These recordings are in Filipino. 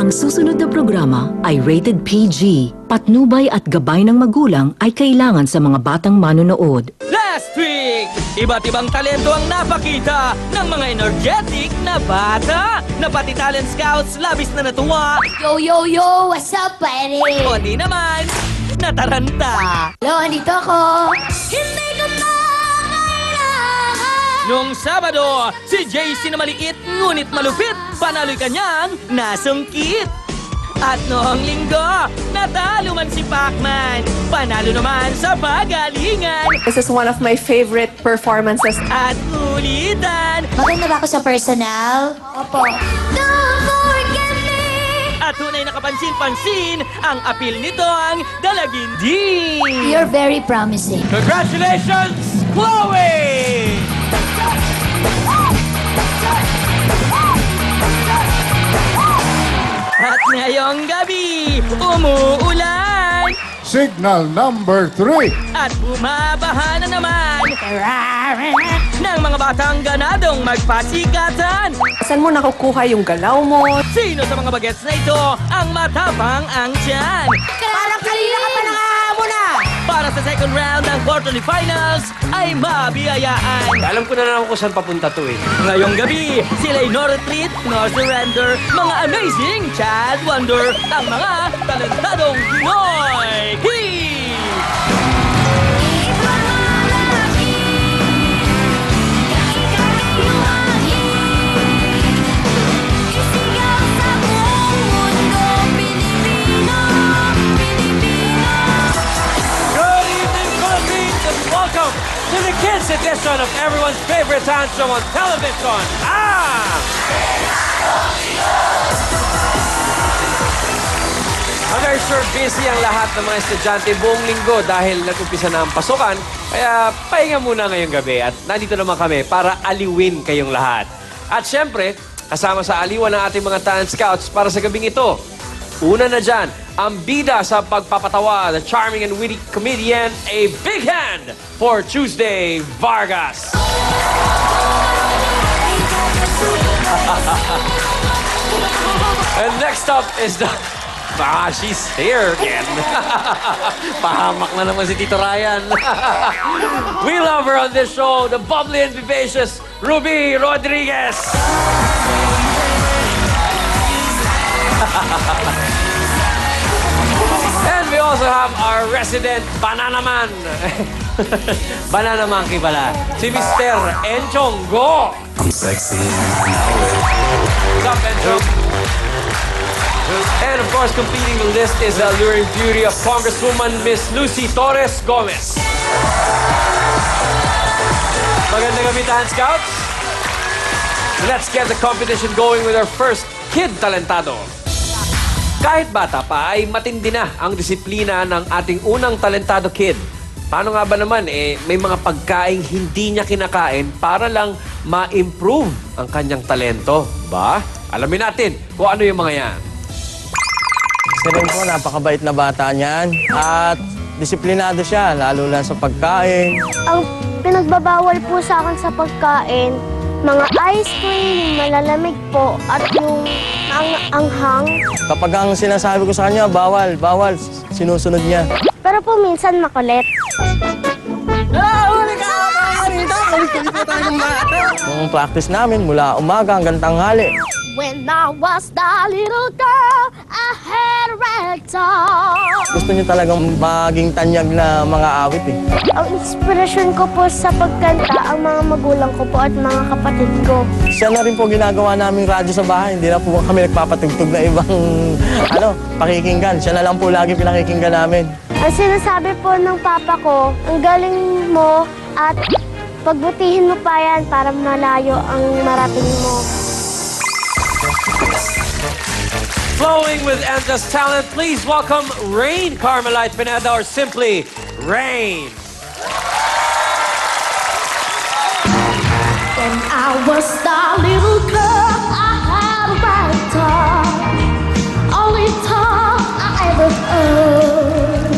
Ang susunod na programa ay rated PG. Patnubay at gabay ng magulang ay kailangan sa mga batang manonood. Last week, iba't ibang talento ang napakita ng mga energetic na bata na pati talent scouts labis na natuwa Yo, yo, yo! What's up, pare? o di naman nataranta. Hello, andito ako. Hindi ko na kailangan. Noong Sabado, si JC na maliit ngunit malupit, panalo'y kanyang nasungkit. At noong Linggo, natalo man si Pacman, panalo naman sa pagalingan. This is one of my favorite performances. At ulitan, Maganda ba ako sa personal? Opo. Don't forget me! at tunay na kapansin-pansin ang apil nitong Dalaginding. You're very promising. Congratulations, Chloe! At ngayong gabi, umuulan Signal number 3. at bumabaha na naman ng mga batang ganadong magpasikatan. Saan mo nakukuha yung galaw mo? Sino sa mga bagets na ito ang matapang ang tiyan? Parang kanina ka pa nangahamon Para sa second round ng quarterly finals ay mabiyayaan. Alam ko na naman kung saan papunta to eh. Ngayong gabi, sila'y no retreat, no surrender, mga amazing Chad Wonder, ang mga talentadong Pinoy Kids! Good evening, Philippines, and welcome to the kids edition of everyone's favorite talent show on television. I'm very sure busy ang lahat ng mga estudyante buong linggo dahil nag-umpisa na ang pasukan. Kaya pahinga muna ngayong gabi at nandito naman kami para aliwin kayong lahat. At syempre, kasama sa aliwan ng ating mga talent scouts para sa gabing ito. Una na dyan, ang bida sa pagpapatawa, the charming and witty comedian, a big hand for Tuesday Vargas. And next up is the... she's here again. Pahamak na naman si Tito Ryan. We love her on this show, the bubbly and vivacious Ruby Rodriguez. And we also have our resident Banana Man. Banana Monkey pala. Si Mr. Enchong Go. I'm sexy and I know it. What's up, Enchong? And of course, completing the list is the alluring beauty of Congresswoman Miss Lucy Torres Gomez. Magandang gabi, Talent Scouts. Let's get the competition going with our first kid talentado. Kahit bata pa ay matindi na ang disiplina ng ating unang talentado kid. Paano nga ba naman may mga pagkaing hindi niya kinakain para lang ma-improve ang kanyang talento? Ba? Alamin natin kung ano yung mga yan. Si Ren po, napakabait na bata niyan. At disiplinado siya, lalo lang sa pagkain. Ang pinagbabawal po sa akin sa pagkain, mga ice cream, malalamig po, at yung anghang. Kapag ang sinasabi ko sa kanya, bawal, bawal, sinusunod niya. Pero po minsan makulit. Yung practice namin, mula umaga hanggang tanghali. When I was the little girl, I had a ragdoll. Gusto niya talagang maging tanyag na mga awit eh. Ang inspirasyon ko po sa pagkanta, ang mga magulang ko po at mga kapatid ko. Siya na rin po ginagawa naming radyo sa bahay. Hindi na po kami nagpapatugtog na ibang pakikinggan. Siya na lang po lagi pinakikinggan namin. Ang sinasabi po ng papa ko, ang galing mo at pagbutihin mo pa yan para malayo ang marating mo. Flowing with endless talent, please welcome Rain Carmelite Pineda, or simply Rain. When I was the little girl, I had a ragdoll. Only time I ever heard.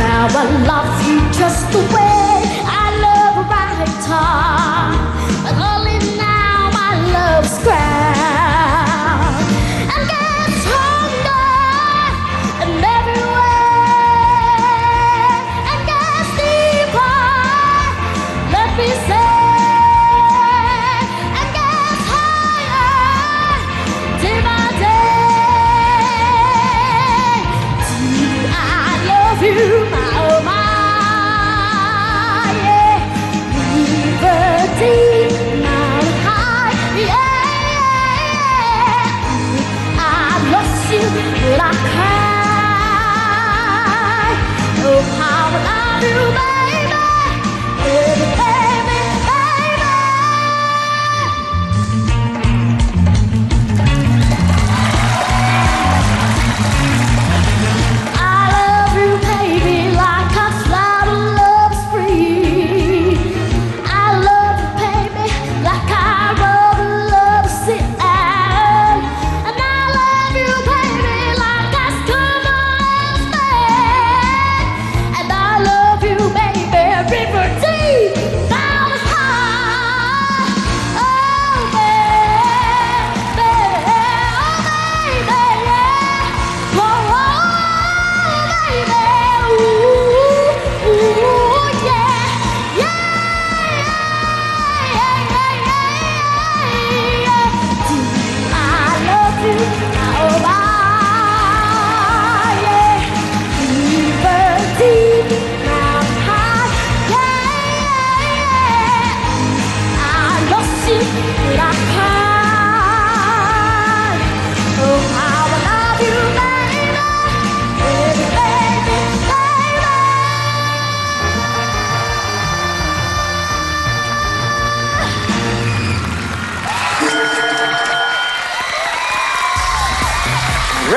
Now I love you just the way I love a ragdoll. But only now my love's ground.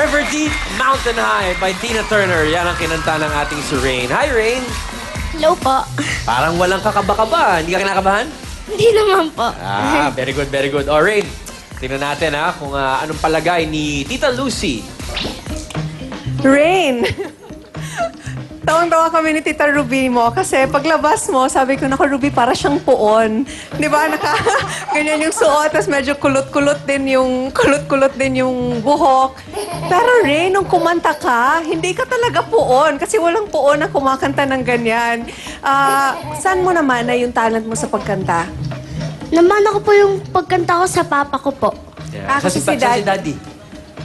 River Deep, Mountain High by Tina Turner. Yan ang kinanta ng ating si Rain. Hi, Rain. Hello po. Parang walang kakaba-kaba. Hindi ka kinakabahan? Hindi naman po. Ah, very good, very good. O, Rain, tingnan natin kung anong palagay ni Tita Lucy. Rain! Tawang-tawa kami ni Tita Ruby mo kasi paglabas mo, sabi ko, naku Ruby, para siyang puon. Di ba? Ganyan yung suot, tapos medyo kulot-kulot din yung buhok. Pero Rain, nung kumanta ka, hindi ka talaga puon kasi walang puon na kumakanta ng ganyan. Saan mo naman na yung talent mo sa pagkanta? Naman ako po yung pagkanta ko sa papa ko po. Yeah. Kasi si si Dad- Daddy.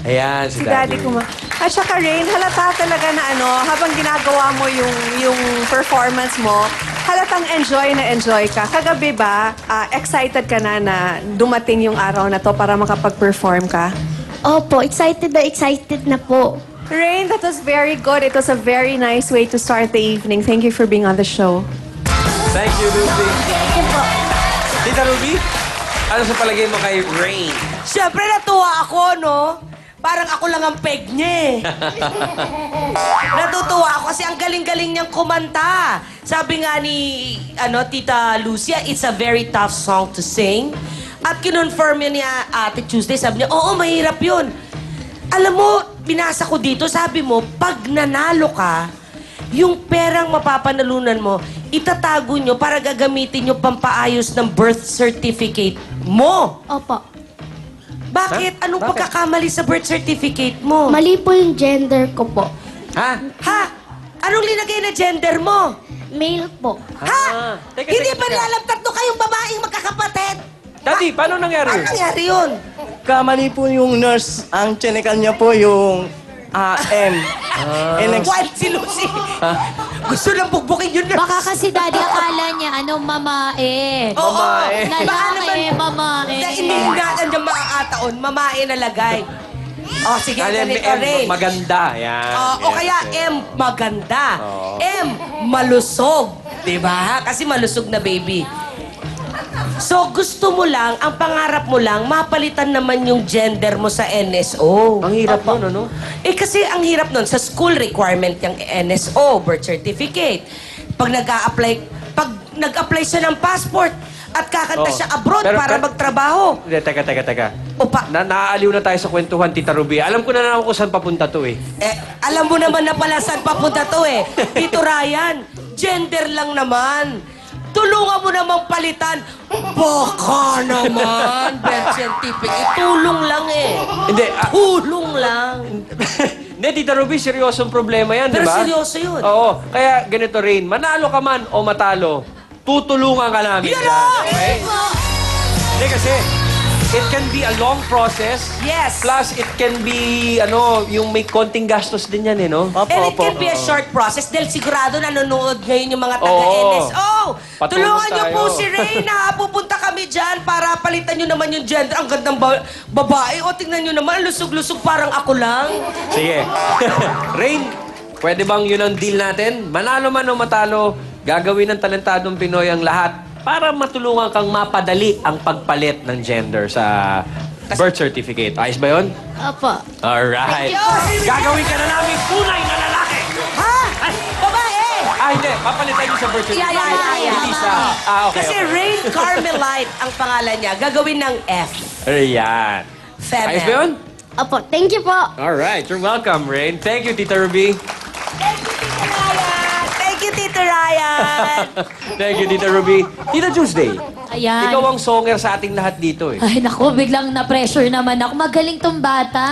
Ayan, si Daddy. At saka Rain, halata talaga na habang ginagawa mo yung performance mo, halatang enjoy ka. Kagabi ba, excited ka na dumating yung araw na to para makapag-perform ka? Opo, excited na po. Rain, that was very good. It was a very nice way to start the evening. Thank you for being on the show. Thank you, Lucy. Thank you po. Tita Ruby, ano sa palagay mo kay Rain? Siyempre, natuwa ako, no? Parang ako lang ang peg niya eh. Natutuwa ako kasi ang galing-galing niyang kumanta. Sabi nga ni Tita Lucia, it's a very tough song to sing. At kinonfirm niya ni Ate Tuesday, sabi niya, oo, mahirap yun. Alam mo, binasa ko dito, sabi mo, pag nanalo ka, yung perang mapapanalunan mo, itatago nyo para gagamitin nyo pampaayos ng birth certificate mo. Opo. Bakit? Anong Bakit? pagkakamali sa birth certificate mo? Mali po yung gender ko po. Ha? Ha? Anong linagay na gender mo? Male po. Ha? Teka, Hindi teka, ba teka. nilalam tatlo kayong babaeng magkakapatid? Daddy, paano nangyari Ano yun? nangyari yun? Kamali po yung nurse. Ang chinekan niya po yung M. Wild si Lucy. Gusto lang bukbukin yun na. Baka kasi daddy akala niya, mamae. Oo. Mamae. Baka naman, Mamae. hindi na nandiyan maaataon, mamae na lagay. Oh, sige, ganito rin. Maganda. Yan. O kaya M, maganda. Oo. M, malusog. Diba? Kasi malusog na baby. So, gusto mo lang, ang pangarap mo lang, mapalitan naman yung gender mo sa NSO. Ang hirap nun, ano? Eh, kasi ang hirap nun, sa school requirement yung NSO, birth certificate. Pag nag-apply siya ng passport, at kakanta Oo. siya abroad Pero- para magtrabaho. Hindi, teka. Opa, Naaaliw na tayo sa kwentuhan, Tita Ruby. Alam ko na naman kung saan papunta to eh. alam mo naman na pala saan papunta to eh. Tito Ryan, gender lang naman. Tulungan mo namang palitan. Baka naman, birth certificate. Tulong lang eh. Hindi, Tulong lang. Hindi, Tita Ruby, seryosong problema yan, di Pero ba? seryoso yun. Oo. Kaya ganito rin, manalo ka man o matalo, tutulungan ka namin. Yan dyan, o! okay? Hindi kasi, it can be a long process. Yes. Plus, it can be, yung may konting gastos din yan, no? Opo, And it opo. can be a short process dahil sigurado nanonood ngayon yung mga Oo. taga-NSO. Patulong Tulungan niyo tayo. po si Reyna. Pupunta kami dyan para palitan niyo naman yung gender. Ang gandang babae. O, tingnan niyo naman, lusog-lusog parang ako lang. Sige. Rain, pwede bang yun ang deal natin? Manalo man o matalo, gagawin ng talentadong Pinoy ang lahat para matulungan kang mapadali ang pagpalit ng gender sa birth certificate. Ayos ba yun? Opo. Alright. Thank you. Gagawin ka na namin tunay na lalaki! Ha? Babae! Hindi. Papalitan niyo sa birth certificate. Yeah. Hindi sa... Okay. Kasi Rain Carmelite ang pangalan niya. Gagawin ng F. Ayan. Feather. Ayos ba yun? Opo, thank you po. Alright. You're welcome, Rain. Thank you, Tita Ruby. Thank you, Tita Ryan. Thank you, Tita Ryan. Thank you, Tita Ruby. Tita Tuesday, Ayan. ikaw ang songer sa ating lahat dito eh. Ay, naku, biglang na-pressure naman ako. Magaling tong bata.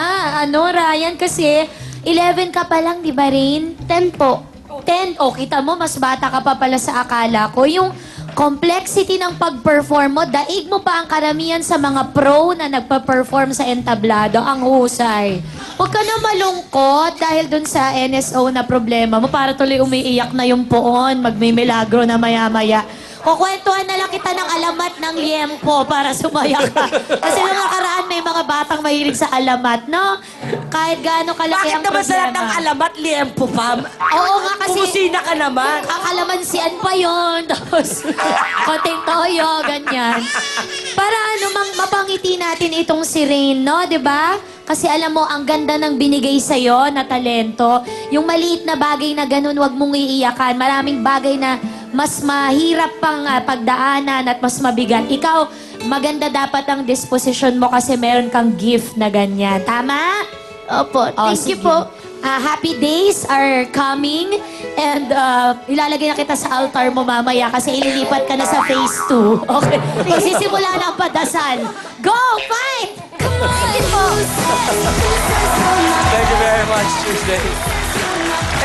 Ryan, kasi 11 ka pa lang, di ba, Rain? 10 po. 10. O, kita mo, mas bata ka pa pala sa akala ko. Yung complexity ng pag-perform mo, daig mo pa ang karamihan sa mga pro na nagpa-perform sa entablado. Ang husay. Huwag ka na malungkot dahil dun sa NSO na problema mo. Para tuloy umiiyak na yung poon, magmimilagro na maya-maya. Kukwentuhan na lang kita ng alamat ng liempo para sumaya ka. Kasi nung nakaraan may mga batang mahilig sa alamat, no? Kahit gaano kalaki Bakit ang naman sa lahat ng problema. alamat, liempo, fam? Oo nga kasi... Kumusina ka naman. Kakalamansian pa yun. Tapos, konting toyo, ganyan. Para mapangiti natin itong si Rain, no? 'Di ba? Kasi alam mo, ang ganda ng binigay sa'yo na talento. Yung maliit na bagay na ganun, wag mong iiyakan. Maraming bagay na mas mahirap pang pagdaanan at mas mabigat. Ikaw, maganda dapat ang disposition mo kasi meron kang gift na ganyan. Tama? Opo, thank you po. Happy days are coming and ilalagay na kita sa altar mo mamaya kasi ililipat ka na sa phase 2. Okay? Magsisimula na ang padasal. Go! Fight! Come on! Thank you very much, Tuesday.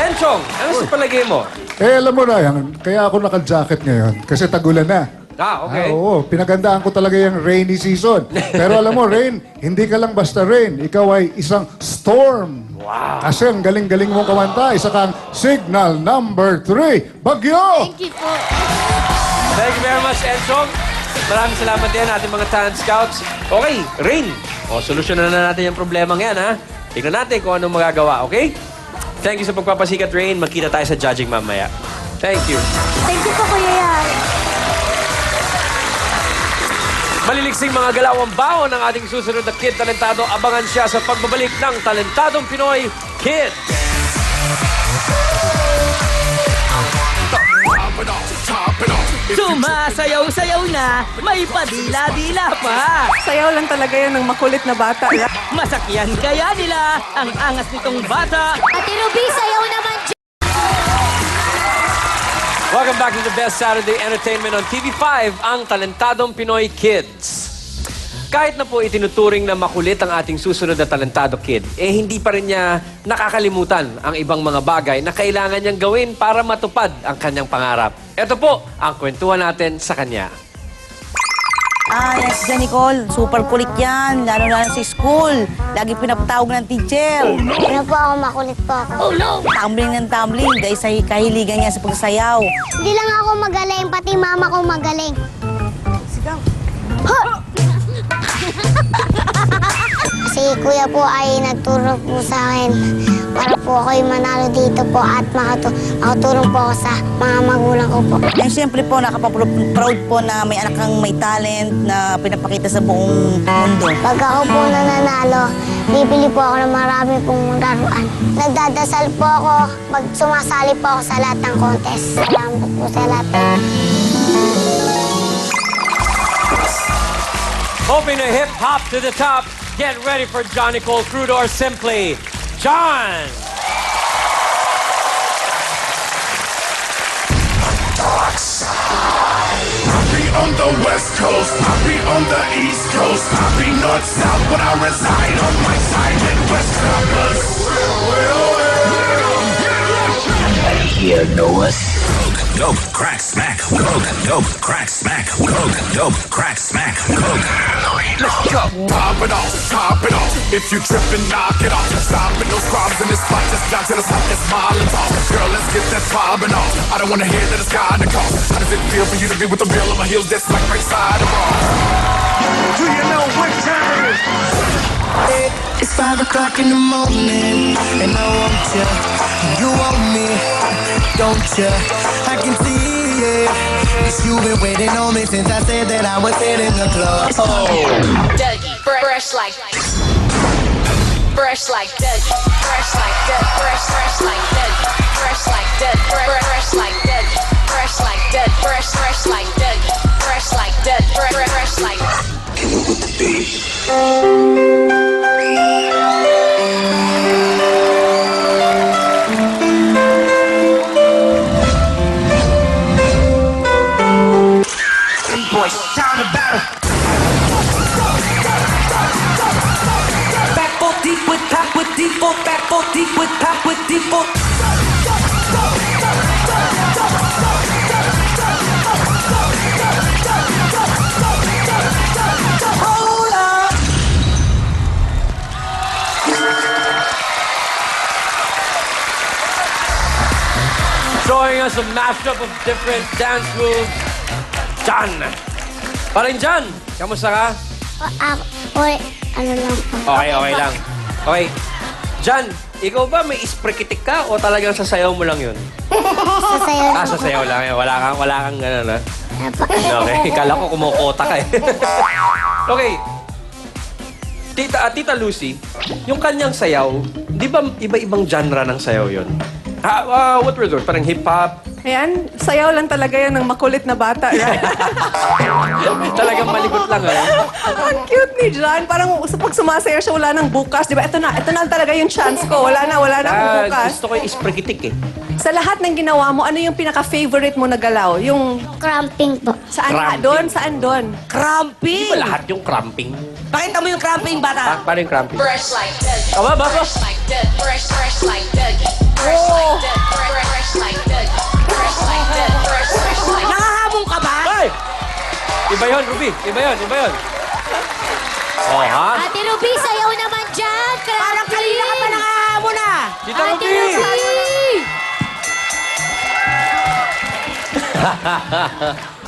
Enchong, ano sa palagay mo? Alam mo na yan, kaya ako naka-jacket ngayon. Kasi tagulan na. Okay. Oo, pinagandaan ko talaga yung rainy season. Pero alam mo, Rain, hindi ka lang basta rain. Ikaw ay isang storm. Wow. Kasi ang galing-galing mong kumanta. Isa kang signal number 3, Bagyo! Thank you po. Thank you very much, Enchong. Maraming salamat din ating mga talent scouts. Okay, Rain. Solusyonan na natin yung problema yan, ha? Tignan natin kung anong magagawa, okay? Thank you sa pagpapasikat, Rain. Magkita tayo sa judging mamaya. Thank you. Thank you po, Kuya Yan. Maliliksing mga galawang baon ng ating susunod na Kid Talentado. Abangan siya sa pagbabalik ng Talentadong Pinoy Kid. Sumasayaw-sayaw na, may padila-dila pa. Sayaw lang talaga yan ng makulit na bata. Masakyan kaya nila ang angas nitong bata. Ate Ruby, sayaw naman dyan. Welcome back to the best Saturday entertainment on TV5, ang Talentadong Pinoy Kids. Kahit na po itinuturing na makulit ang ating susunod na Talentado Kid, hindi pa rin niya nakakalimutan ang ibang mga bagay na kailangan niyang gawin para matupad ang kanyang pangarap. Ito po ang kwentuhan natin sa kanya. Yes, Nicole. Super kulit yan. Lalo na sa school. Lagi pinapatawag ng teacher. Ano po ako, makulit po ako. Oh no! Tumbling ng tumbling dahil sa kahiligan niya sa pagsayaw. Hindi lang ako magaling, pati mama ko magaling. Sigaw. Si kuya po ay nagturo po sa akin para po ako'y manalo dito po at makatulong po ako sa mga magulang ko po. And syempre po, nakapa-proud po na may anak kang may talent na pinapakita sa buong mundo. Pag ako po nananalo, bibili po ako ng marami pong laruan. Nagdadasal po ako, sumasali po ako sa lahat ng contest. Salamat po sa lahat. Hoping to hip-hop to the top, get ready for John Nicole Crudo or simply John! I be on the west coast, I be on the east coast, I be north south, but I reside on my side Midwest Crackers. Here, Noah. Dope, crack, smack, coke, dope, crack, smack, coke, dope, crack, smack, coke. Let's go. Pop it off. If you trippin', knock it off. Stopping those problems in this spot, just down to the spot, let's smile and talk. Girl, let's get that poppin' off. I don't wanna hear that it's got to cost. How does it feel for you to be with the real on my heels? That's like right side of all. Do you know what time it is? It's 5 o'clock in the morning, and I want you. You want me, don't you? I can see it. 'Cause you've been waiting on me since I said that I was hitting the club. Fresh like that. Fresh like that. Fresh like that. Fresh like that. Fresh like that. Fresh like that. Fresh like that. Fresh like that. Fresh like that. Fresh like that. Kill it with the beat. Boys, time to battle. Back foot deep with top with default. Back foot deep with top with default. Hold up. Showing us a mashup of different dance moves, John. Paring John, kamusta ka? Ano lang po. Okay lang. Okay. John, ikaw ba may isprekitik ka o talagang sasayaw mo lang yun? Sasayaw lang po. Sasayaw lang. Wala kang gano'n, ha? Okay, kala ko kumukota ka eh. Okay. Tita Lucy, yung kanyang sayaw, di ba iba-ibang genre ng sayaw yun? What were those? Parang hip-hop? Ayan, sayaw lang talaga yan ng makulit na bata, right? Talagang maligot lang, Ang cute ni John. Parang pag sumasayaw siya, wala nang bukas. Di ba? Ito na talaga yung chance ko. Wala na akong bukas. Gusto ko yung isprekitik eh. Sa lahat ng ginawa mo, ano yung pinaka-favorite mo na galaw? Yung Cramping po. saan nga Cramping. doon? Saan doon? Di Cramping! ba lahat yung cramping? Pakita mo yung cramping, bata. Paano yung cramping? Fresh like Dougie. Tama ba? Fresh like Dougie. Fresh like Dougie. Fresh like Dougie. Fresh like Dougie. Fresh like Dougie. Fresh like Nangahamon ka ba? Ay! Iba yun, Ruby. Iba yun. Oh, ha? Ate Ruby, sayaw naman dyan! Parang kanina ka pa nangahamon na. Tita Ate Ruby! Ruby!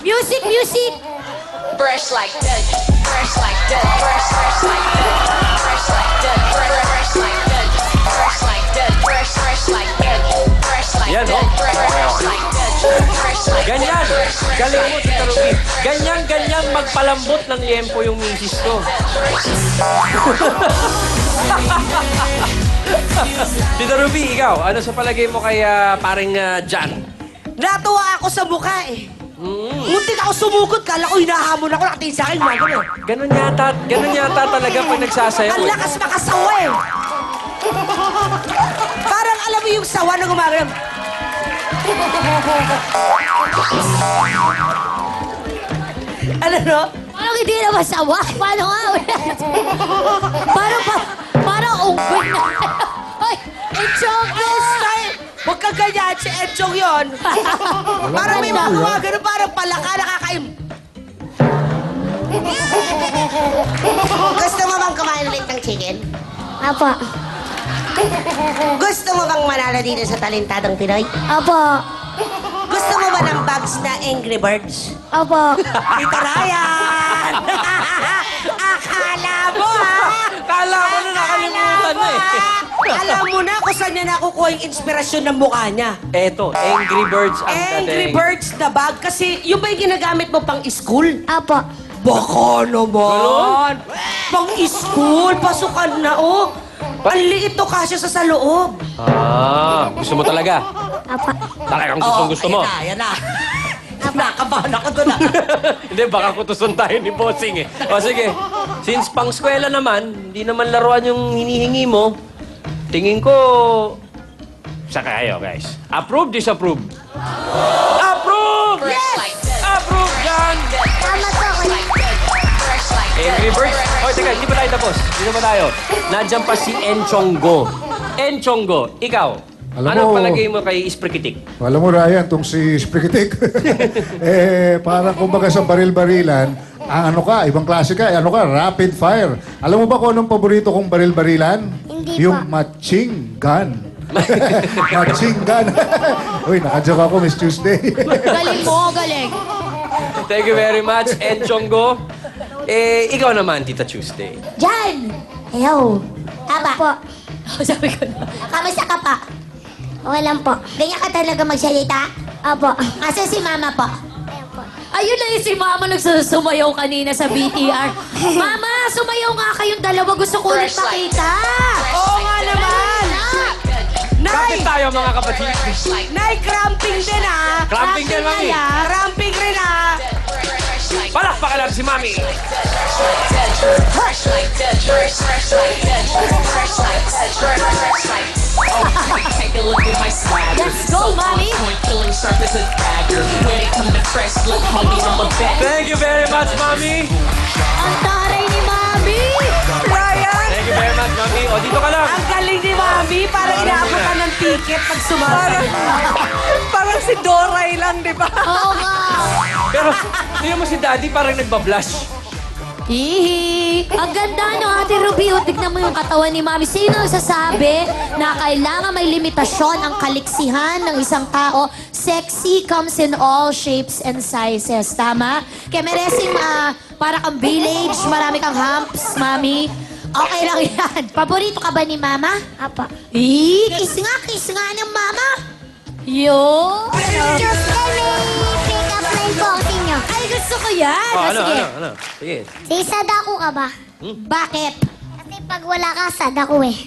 Music, music! Fresh like Dougie. Fresh like Dougie. Fresh like Dougie. Fresh like Dougie. Fresh like Dougie. Fresh like Dougie. Fresh like Dougie. Fresh like Yan, Dougie. oh. Fresh like Dougie. Fresh like Ganyan. Galing mo, Tita Ruby. Ganyan magpalambot ng liempo yung misis ko. Tita Ruby, ikaw, ano sa palagay mo kay paring Jan? Natuwa ako sa mukha eh. Muntik ako sumugod. Kala ko hinahamon ako. Nakatingin sa akin, gumagano. Ganun yata talaga pag nagsasayaw. Ang lakas makasawa eh. Parang alam mo yung sawa na gumagano. Ano no? Parang hindi na masawa. Paano nga? Parang unggoy na. Ay, Enchong! Huwag kang ganyan, si Enchong yun. Parang may mga gumagano, parang palaka, nakakaim. Gusto mo bang kumain ulit ng chicken? Apo. Gusto mo bang manalo dito sa Talentadong Pinoy? Apo. Gusto mo ba ng bags na Angry Birds? Apo. Tita Ryan! Akala mo, ha? Kala ko na nakalimutan na eh. Alam mo na kung saan niya nakukuha yung inspirasyon ng mukha niya. Eto, Angry Birds ang Angry dating. Birds na bag. Kasi yung ba yung ginagamit mo pang school? Apo. Baka naman. Pang school, pasukan na, oh. Ang liit to kasya sa loob. Gusto mo talaga? Apo. Talagang gusto mo? Ayan na. Nakabahan ako doon, Hindi, baka kutuson tayo ni Bossing eh. O sige, since pang eskwela naman, hindi naman laruan yung hinihingi mo, tingin ko, saka kayo guys. Approve, disapprove? Approve! Fresh like Dougie. Approve yan! Tama to ako. Fresh like Angry Birds? Oy, teka, hindi pa tayo tapos. Hindi pa tayo. Nandiyan pa si Enchonggo. Enchonggo, ikaw, Alam ano mo- palagay mo kay Isprikitik? Alam mo, Ryan, tong si Sprikitik, parang kumbaga sa baril-barilan, ang ano ka, ibang klase ka, ano ka, rapid fire. Alam mo ba kung anong paborito kong baril-barilan? Hindi Yung pa. matching gun. Matching gun. Uy, nakajoke ako, Miss Tuesday. Galing mo, galing. Thank you very much, Enchonggo. Ikaw naman, Tita Tuesday. Jan! Hello. Apo. Sabi ko na. Kamusta ka pa? Okay lang po. Ganyan ka talaga magsalita? Apo. Asa si Mama po? Ayun na yung si Mama nagsusumayaw kanina sa BTR. Mama, sumayaw nga kayong dalawa. Gusto ko ulit Fresh like makita. Oo nga naman. Nay! Kapit tayo mga kapatid. Fresh like Nay, cramping din, ha? Cramping din, Mami. Cramping rin, ha? Fresh like Palakpakan natin si Mami. Fresh like Dougie. Fresh like Dougie. Fresh like Dougie. Fresh like Take a look at my swagger. Let's go, Mommy. Point killing sharp as a dagger. When it comes to fresh look, homie, I'm a vet. Thank you very much, Mami. Ang taray ni Mami. Ryan! Thank you very much, Mami. O, dito ka lang. Ang galing ni Mami. Parang inaabot ka ng ticket pag sumasayaw. Parang si Doray lang, di ba? Oo nga. Pero, tingnan mo si Daddy parang nagbablush. Hihi! Ang ganda, no, Ate Ruby. O, tignan mo yung katawan ni Mami. Sino ang sasabi na kailangan may limitasyon ang kaliksihan ng isang tao? Sexy comes in all shapes and sizes. Tama? Kaya meresing para kang village, marami kang humps, Mami. Okay lang yan. Paborito ka ba ni Mama? Apo. Kiss nga ng Mama. Yo! Diyos ka, may pick-up line po ako sa inyo. Ay, gusto ko yan. Oh, Sige. ano? Sige. Sa isa dako ka ba? Bakit? Kasi Pag wala ka, sad ako eh.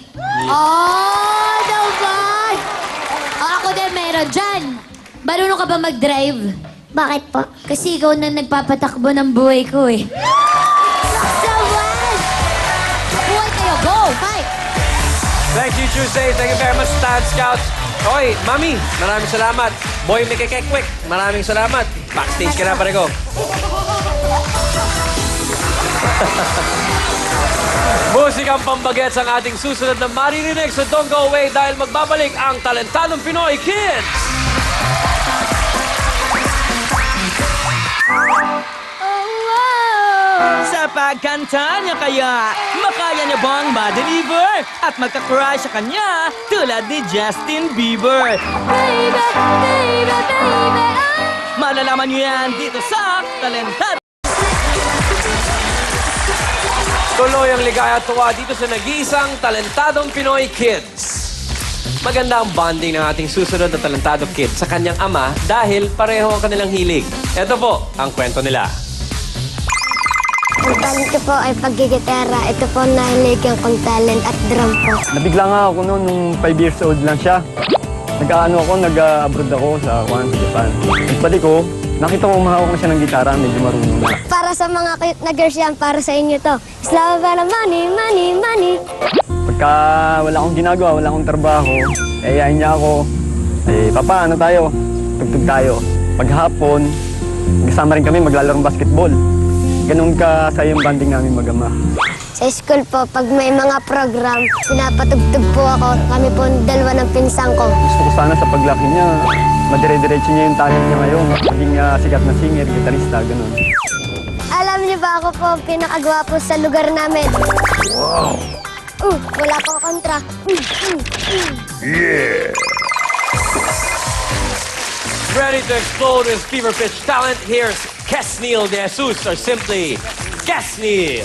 Oh, naman! Ako din meron dyan. Marunong ka ba mag-drive? Bakit po? Kasi ikaw na nagpapatakbo ng buhay ko eh. Naman! Buhay kayo, go! Fight! Thank you, Tuesday. Thank you very much, Stan Scouts. Oy, Mami, maraming salamat. Boy Mikekekwek, maraming salamat. Backstage ka na, pare ko. Musikang pambagets ang ating susunod na maririnig. So don't go away dahil magbabalik ang talentadong Pinoy Kids! Sa pagkanta niya kaya, makaya niya bang ma-deliver at magka-crush sa kanya tulad ni Justin Bieber? Baby, baby, baby, Malalaman niyo yan dito sa Talentado. Tuloy ang ligaya at tuwa dito sa nag-iisang talentadong Pinoy Kids. Maganda ang bonding ng ating susunod na talentado kid sa kanyang ama dahil pareho ang kanilang hilig. Ito po ang kwento nila. Ang talent ko po ay paggigitara. Ito po nahiligan kong talent at drum po. Nabigla nga ako noon nung 5 years old lang siya. Nag-abroad ako sa Japan. Pagbalik ko, nakita ko mahawak na siya ng gitara, medyo marunong na. Para sa mga cute na girls yan, para sa inyo to. Slava para money, money, money. Pagka wala akong ginagawa, wala akong trabaho, ayayin niya ako, papa, ano tayo? Tugtog tayo. Paghapon, kasama rin kami maglalarong basketball. Ganun ka sa yung banding namin mag-ama. Sa school po, pag may mga program, pinapatugtog po ako. Kami po dalawa ng pinsang ko. Gusto ko sana sa paglaki niya, madire-diretso niya yung talent niya ngayon. Maging sikat na singer, gitarista, ganun. Alam niyo ba ako po ang pinakagwapo sa lugar namin? Wow! Wala po kontra. Ready to explode with fever pitch talent? Here's Kesnil de Jesus, or simply Kesnil.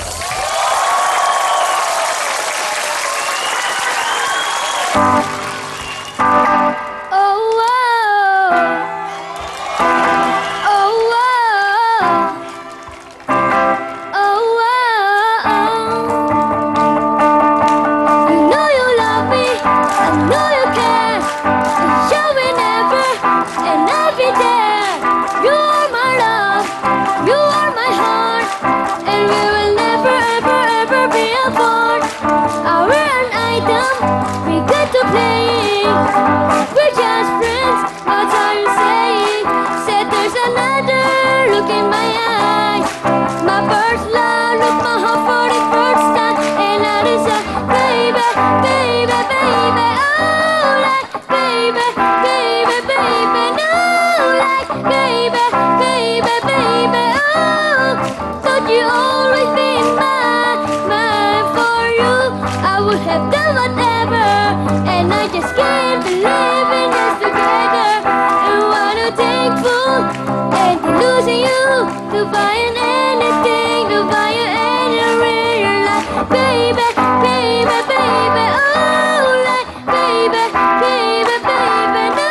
We're just friends, what are you saying? Said there's another look in my eyes. My first love, look my heart for the first time. And I said, baby, baby, baby, oh, like, baby, baby, baby, no, like, baby, baby, baby, oh. Thought you always been mine for you. I would have done whatever, and I just can't believe in us together. And what a thankful and losing you to buying anything, to buy you anywhere you're like, baby, baby, baby, oh, like, baby, baby, baby, no,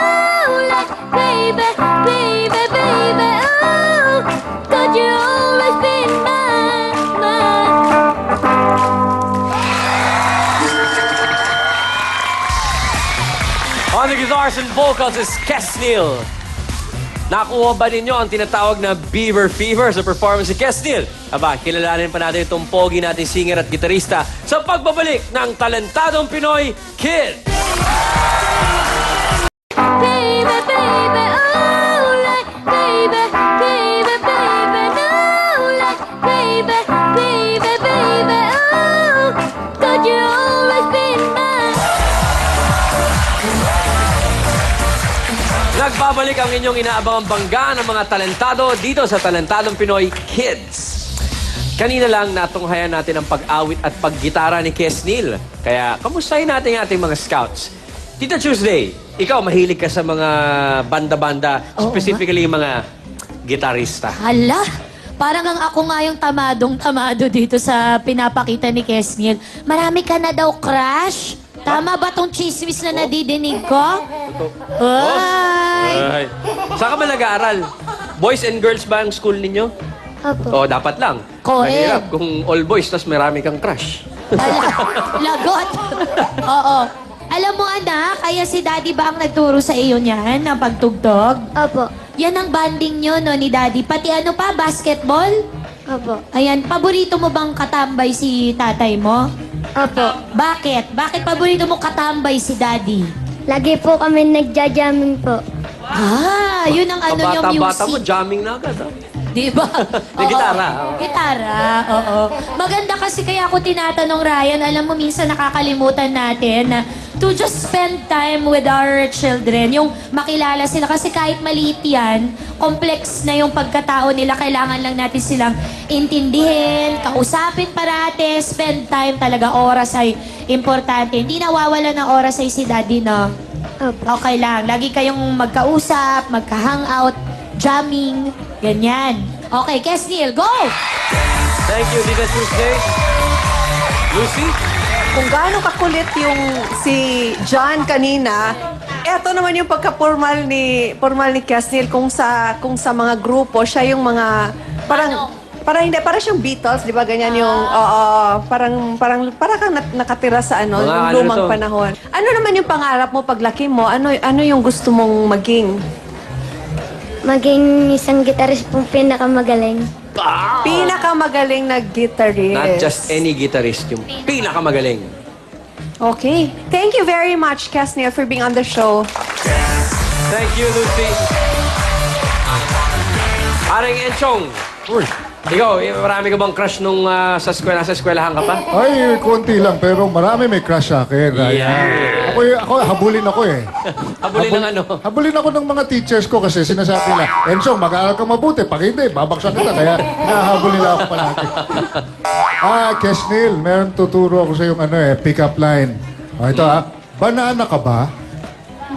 like, baby, baby, baby, oh, thought you always been mine. On the guitars and vocals is Kesnil. Nakuha ba ninyo ang tinatawag na Beaver Fever sa performance ni Kesnil? Aba, kilalanin pa natin itong pogi nating singer at gitarista sa pagbabalik ng talentadong Pinoy Kids. Baby, baby, oh, like, baby, baby, baby, no, like, baby, baby, baby, oh, thought you always been mine. Nagbabalik ang inyong inaabangang bangga ng mga talentado dito sa Talentadong Pinoy Kids. Kanina lang natunghayan natin ang pag-awit at paggitara ni Kesnil. Kaya kamustahin natin ang ating mga scouts. Tita Tuesday, ikaw mahilig ka sa mga banda-banda, specifically yung mga gitarista. Hala, parang ang ako nga yung tamadong-tamado dito sa pinapakita ni Kesnil. Marami ka na daw crush? Tama ba tong chismis na nadidinig ko? Ay! Ay. Saan ka ba nag-aaral? Boys and girls ba ang school ninyo? Opo. O, dapat lang. Co-ed. Mahirap kung all boys, tas marami kang crush. Lagot. Oo. Alam mo, anak, kaya si Daddy ba ang nagturo sa iyo niyan, ng pagtugtog? Opo. Yan ang banding nyo, no, ni Daddy. Pati ano pa, basketball? Opo. Ayan, paborito mo bang katambay si tatay mo? Opo. Bakit? Bakit paborito mo katambay si Daddy? Lagi po kami nagja-jamming po. Ah, yun ang ano yung Kabata-bata mo, music. jamming na agad. Di ba? May Oo. gitara. Gitara, oo. Maganda kasi kaya ako tinatanong, Ryan, alam mo, minsan nakakalimutan natin na to just spend time with our children. Yung makilala sila. Kasi kahit maliit yan, complex na yung pagkatao nila. Kailangan lang natin silang intindihin, kausapin parate, spend time talaga. Oras ay importante. Hindi nawawala ng oras ay si Daddy, no? Okay lang. Lagi kayong magkausap, magka-hangout, jamming, ganyan. Okay, Kesnil, go! Thank you, Dita Tuesday. Lucy? Kung gaano kakulit yung si John kanina, eto naman yung pagka-formal ni Kesnil kung sa mga grupo, siya yung mga parang siyang Beatles, di ba? Ganyan yung parang kang nakatira sa Mga yung ano lumang to? panahon. Ano naman yung pangarap mo paglaki mo? Ano yung gusto mong maging? Maging isang gitarist pong pinakamagaling. Pinakamagaling na guitarist. Not just any guitarist, yung pinakamagaling. Okay. Thank you very much, Kesnil, for being on the show. Thank you, Lucy. Aring Enchong. Uy, Ikaw, marami ka bang crush nung sa eskwelahan ka pa? ay, konti lang, pero marami may crush sa akin. Yeah. Ako, habulin ako eh. Habulin ng ano? Habulin ako ng mga teachers ko kasi sinasabi nila, Enchong, mag-aaral ka mabuti. Pag hindi, babaksak kita. Kaya nahabol nila ako palagi. Kesnil, meron tuturo ako sa yung pick-up line. Ito banana ka ba?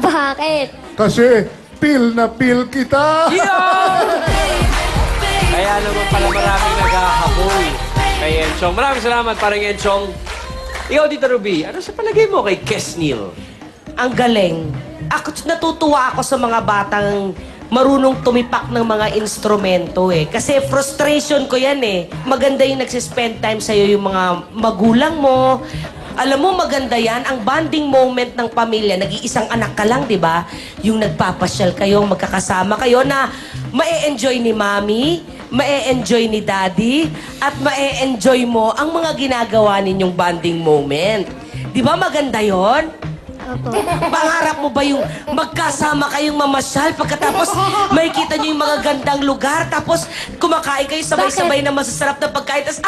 Bakit? Kasi pil na pil kita. Kaya naman pala maraming naghahabol kay Enchong. Maraming salamat, parang Enchong. Ikaw, Tita Ruby, ano sa palagay mo kay Kesnil? Ang galing. Natutuwa ako sa mga batang marunong tumipak ng mga instrumento eh. Kasi frustration ko yan eh. Maganda yung nagsispend time sa'yo yung mga magulang mo. Alam mo, maganda yan. Ang bonding moment ng pamilya, nag-iisang anak ka lang, di ba? Yung nagpapasyal kayo, magkakasama kayo na ma-e-enjoy ni Mami, ma-e-enjoy ni Daddy, at ma-e-enjoy mo ang mga ginagawa ninyong bonding moment. Di ba maganda yon? Opo. Pangarap mo ba yung magkasama kayong mamasyal pagkatapos makikita niyo yung mga gandang lugar tapos kumakain kayo sabay-sabay na masasarap na pagkain tapos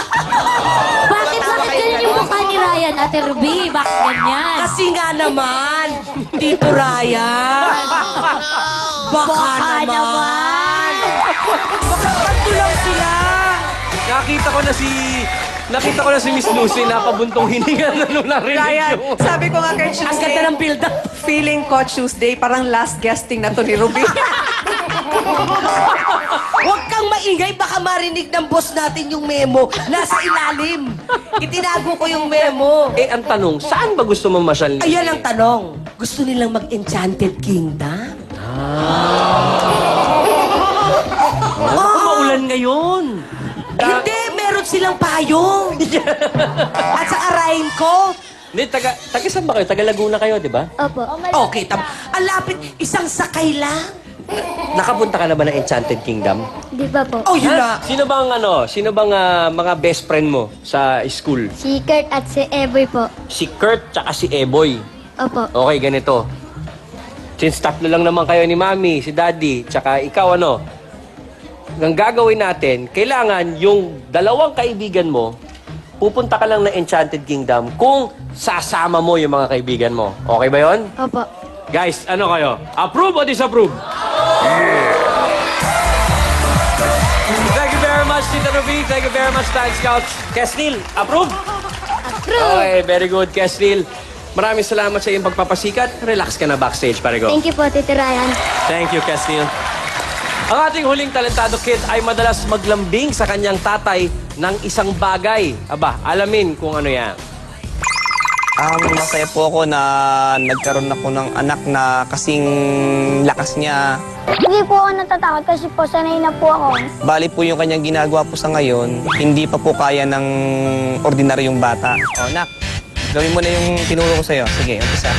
Bakit ganyan yung mukha ni Ryan, Ate Ruby? Bakit ganyan? Kasi nga naman, Tito Ryan. Baka naman. Baka ba't lang sila? Nakita ko na si Miss Lucy napabuntong hininga na nung narinig Ryan, yung... sabi ko nga kay Tuesday, Ang ganda ng build-up. feeling ko Tuesday, parang last guesting na to ni Ruby. Huwag kang maingay, baka marinig ng boss natin yung memo. Nasa ilalim. Itinago ko yung memo. Ang tanong, saan ba gusto mo masyal ni... Ayan ang tanong. Gusto nilang mag-Enchanted Kingdom? Maulan ngayon. Hindi, meron silang payong. At sa arahin ko. Hindi, taga saan ba kayo? Taga Laguna kayo, di ba? Opo. Okay, ang lapit, isang sakay lang. Nakapunta ka na ba ng Enchanted Kingdom? Di ba po? Oh, yun na. Sino bang mga best friend mo sa school? Si Kurt at si Eboy po. Si Kurt tsaka si Eboy. Opo. Okay, ganito. Since tatlo lang naman kayo ni Mami, si Daddy, tsaka ikaw ang gagawin natin, kailangan yung dalawang kaibigan mo, pupunta ka lang ng Enchanted Kingdom kung sasama mo yung mga kaibigan mo. Okay ba yon? Opo. Guys, ano kayo? Approve o disapprove? Thank you very much, Tita Ruby. Thank you very much, Time Scouts. Kesnil, approve? Approve. Okay, very good, Kesnil. Maraming salamat sa iyong pagpapasikat. Relax ka na backstage, pare go. Thank you po, Tito Ryan. Thank you, Kesnil. Ang ating huling talentado kid ay madalas maglambing sa kanyang tatay ng isang bagay. Aba, alamin kung ano yan. Masaya po ako na nagkaroon ako ng anak na kasing lakas niya. Hindi po ako natatakot kasi po sanay na po ako. Bali po yung kanyang ginagawa po sa ngayon, hindi pa po kaya ng ordinaryong bata. O, nak, gawin mo na yung tinuro ko sa'yo. Sige, umpisa.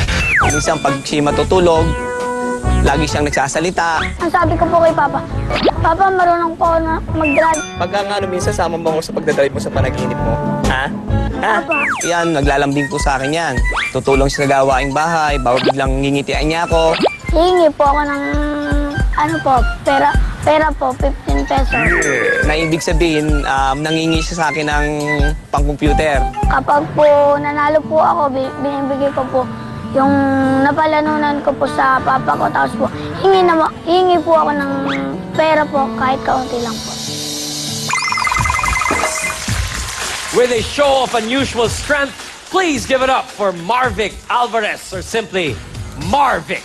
Minsan, pag siya matutulog, lagi siyang nagsasalita. Ang sabi ko po kay Papa, Papa, marunong po ako na mag-drive. Pagka nga minsan, sama mo ako sa pagdadrive mo sa panaginip mo. Ha? Ha? Papa. Yan, naglalambing po sa akin yan. Tutulong siya sa gawaing bahay, bago biglang ngingitian niya ako. Hihingi po ako ng, pera po, 15 pesos. Na ibig sabihin, nangingi siya sa akin ng pang-computer. Kapag po nanalo po ako, binibigay ko po yung napalanunan ko po sa papa ko. Tapos po, hingi po ako ng pera po kahit kaunti lang po. With a show of unusual strength, please give it up for Marvic Alvarez, or simply Marvic.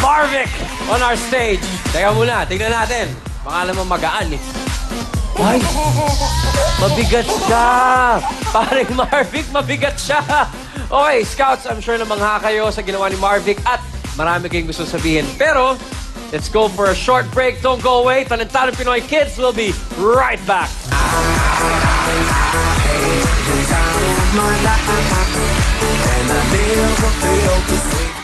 Marvic on our stage. Teka muna, tignan natin. Baka naman magaan eh. Ay! Mabigat siya! Paring Marvic, mabigat siya! Okay, Scouts, I'm sure namangha kayo sa ginawa ni Marvic at marami kayong gusto sabihin. Pero, let's go for a short break. Don't go away. Talentadong Pinoy Kids will be right back.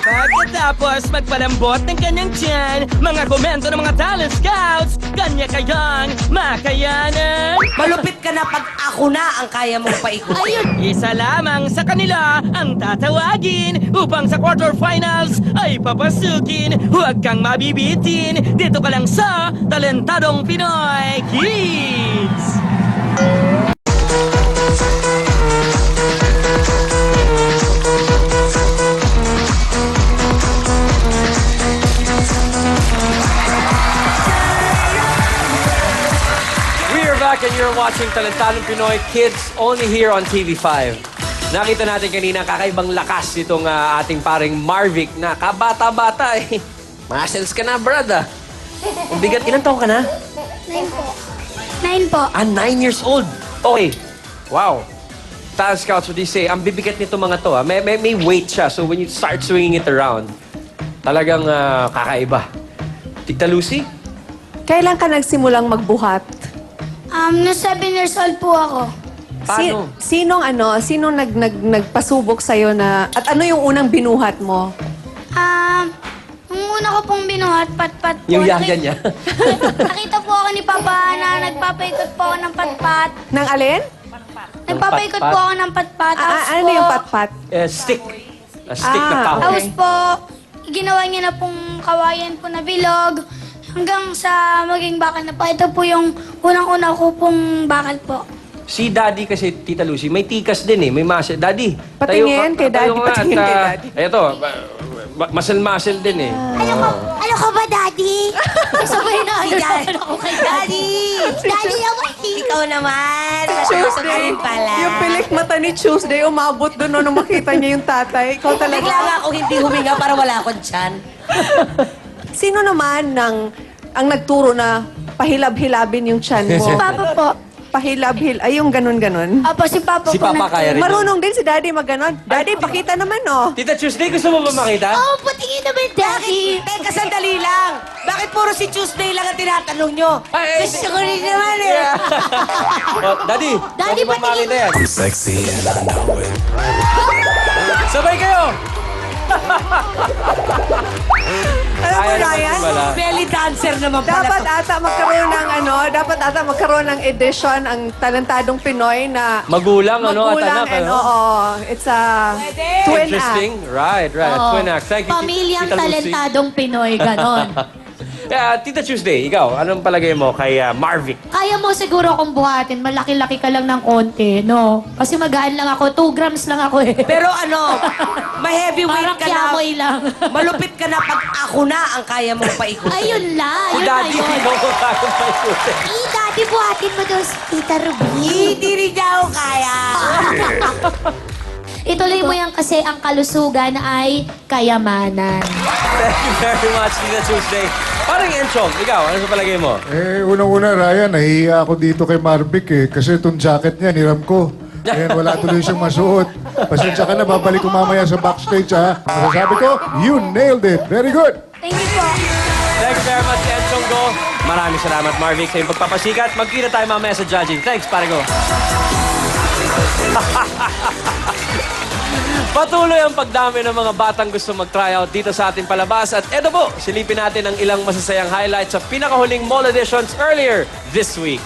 Pagkatapos magpalambot ng kanyang tiyan, mga komento ng mga talent scouts, kanya kayang makayanan. Malupit ka na pag ako na ang kaya mong paikutin. Isa lamang sa kanila ang tatawagin upang sa quarterfinals ay papasukin. Huwag kang mabibitin. Dito ka lang sa Talentadong Pinoy Kids. And you're watching Talentadong Pinoy Kids only here on TV5. Nakita natin kanina kakaibang lakas itong ating paring Marvic na kabata-bata eh. Muscles ka na, brad ah. Ang bigat, ilang taon ka na? 9 po. 9 po. 9 years old. Okay. Wow. Talent Scouts, what do you say? Ang bibigat nito mga to may weight siya. So when you start swinging it around, talagang kakaiba. Tita Lucy? Kailan ka nagsimulang magbuhat? No 7 years old po ako. Paano? Sinong nagpasubok sa'yo na... At ano yung unang binuhat mo? Yung una ko pong binuhat, patpat po. Yung yaga niya. Nakita po ako ni Papa na nagpapaikot po ako ng patpat. Nang alin? Nagpapaikot po ako ng patpat. Ano yung patpat? Stick. A stick na kahoy. Tapos po, ginawa niya na pong kawayan po na bilog. Hanggang sa maging bakal na po. Ito po yung unang-una ko pong bakal po. Si Daddy kasi, Tita Lucy, may tikas din eh. May muscle. Daddy, Patingin kay Daddy, patingin kay Daddy. Ito, muscle din eh. Ano ka ba, Daddy? dyan. Ako kay Daddy! Daddy naman! Ikaw naman! Masasok ka rin pala. Yung pilik mata ni Tuesday, umabot doon nung makita niya yung tatay. Ikaw talaga. Bigla nga ako hindi huminga para wala akong tiyan. Sino naman ang nagturo na pahilab-hilabin yung tiyan mo? Si Papa po. Pahilab-hil... Ay, yung ganun-ganun. Apo, si Papa Si po. Papa kaya rin. Marunong din si Daddy mag-ganon. Daddy, pakita naman, oh. Tita Tuesday, gusto mo ba makita? Oh, patingin naman, Daddy. Teka, sandali lang. Bakit puro si Tuesday lang ang tinatanong nyo? Gusto ko rin naman eh. Oh, Daddy, Daddy, huwag mo patingin. makita yan. I'm sexy and I know it. Sabay kayo! Alam mo, Kaya naman Ryan, wala. Belly dancer naman pala. dapat ata magkaroon ng edition ang talentadong Pinoy na Magulang, ano, at magulang anak, and ano? oo, it's a twin Interesting. act. Right. Oo. Twin act. Thank you, Pamilyang Tita Lucy. talentadong Pinoy, ganon. Tita Tuesday, ikaw, anong palagay mo kay Marvic? Kaya mo siguro kung buhatin, malaki-laki ka lang ng konti, no? Kasi magaan lang ako, 2 grams lang ako eh. Pero ano, ma-heavyweight Parang ka na. kiamoy lang. Malupit ka na pag ako na ang kaya mong paikutin. Ayun lang, Si yun na Daddy, yun. ikaw mo kaya maikutin. Daddy, buhatin mo daw si Tita Ruby. Hindi rin niya ako kaya. Ituloy mo yan kasi ang kalusugan ay kayamanan. Thank you very much, Tita Tuesday. Parang Enchong, ikaw, ano sa palagay mo? Unang-una, Ryan, nahihiya ako dito kay Marvic Kasi itong jacket niya, niram ko. Ayan, wala tuloy siyang masuot. Pasensya ka na, babalik ko mamaya sa backstage, ha? Masasabi ko, you nailed it. Very good. Thank you po. Thank you very much, Enchong Go. Maraming salamat, Marvic, sa iyong pagpapasikat. Magkita tayo mamaya sa judging. Thanks, pare go. Patuloy ang pagdami ng mga batang gusto mag-tryout dito sa ating palabas. At eto po, silipin natin ang ilang masasayang highlights sa pinakahuling mall editions earlier this week.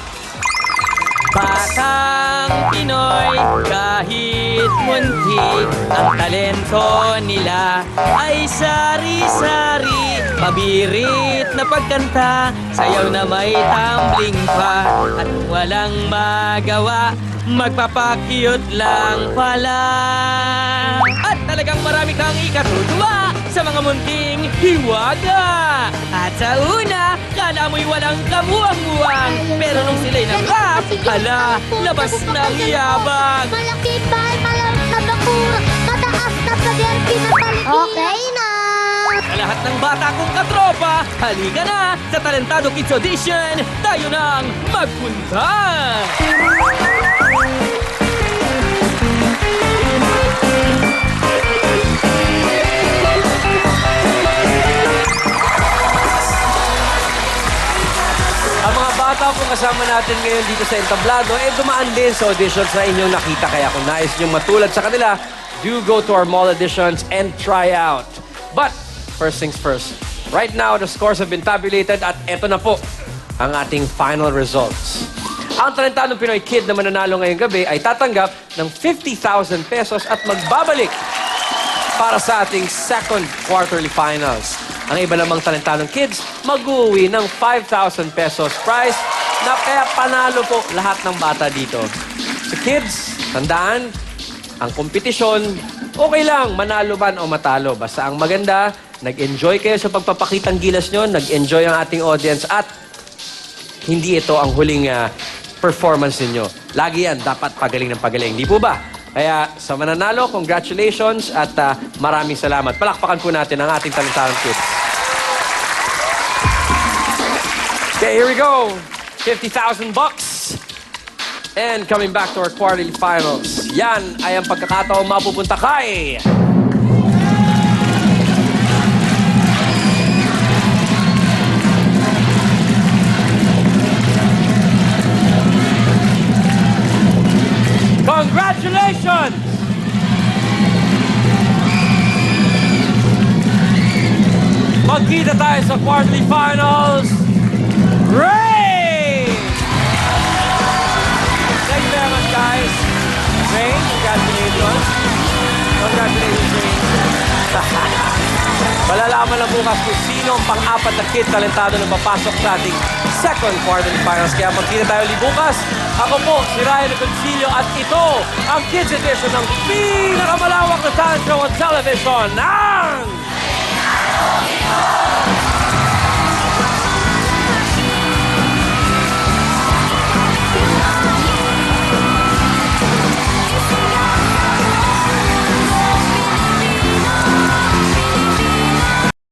Batang Pinoy, kahit munti, ang talento nila ay sari-sari. Mabirit na pagkanta, sayaw na may tumbling pa. At walang magawa, magpapakyut lang pala. At talagang marami kang ikatutuwa sa mga munting hiwaga. At sa una, kala mo'y walang kamuwang-muwang. Pero nung sila'y nag-rap, hala, labas ng yabang. Malaki ba? Malaki na bakura. Mataas na pader, pinapalitin. Okay na. Sa lahat ng bata kong katropa, halika na sa Talentado Kids Audition. Tayo nang magpunta! Ang mga bata po kasama natin ngayon dito sa Entablado, dumaan din sa auditions na inyong nakita. Kaya kung nais niyong matulad sa kanila, do go to our mall auditions and try out. But, first things first. Right now, the scores have been tabulated at eto na po ang ating final results. Ang talentadong Pinoy kid na mananalo ngayong gabi ay tatanggap ng 50,000 pesos at magbabalik para sa ating second quarterly finals. Ang iba namang talentadong kids, mag-uwi ng 5,000 pesos prize na kaya panalo po lahat ng bata dito. Sa kids, tandaan, ang kompetisyon, okay lang, manalo man o matalo. Basta ang maganda, nag-enjoy kayo sa pagpapakitang gilas nyo, nag-enjoy ang ating audience at hindi ito ang huling performance ninyo. Lagi yan, dapat pagaling ng pagaling. Di po ba? Kaya sa mananalo, congratulations at maraming salamat. Palakpakan po natin ang ating talentadong kids. Okay, here we go. 50,000 bucks. And coming back to our quarterly finals. Yan ay ang pagkakataong mapupunta kay... Congratulations! Magkita tayo sa quarterly finals. Ray! Thank you very much, guys. Ray, congratulations. Congratulations, Ray. Malalaman na bukas kung sino ang pang-apat na kid talentado na papasok sa ating second quarterly finals. Kaya magkita tayo ulit bukas. Ako po, si Ryan Reconcilio at ito ang kids edition ng pinakamalawak na talent show on television ng...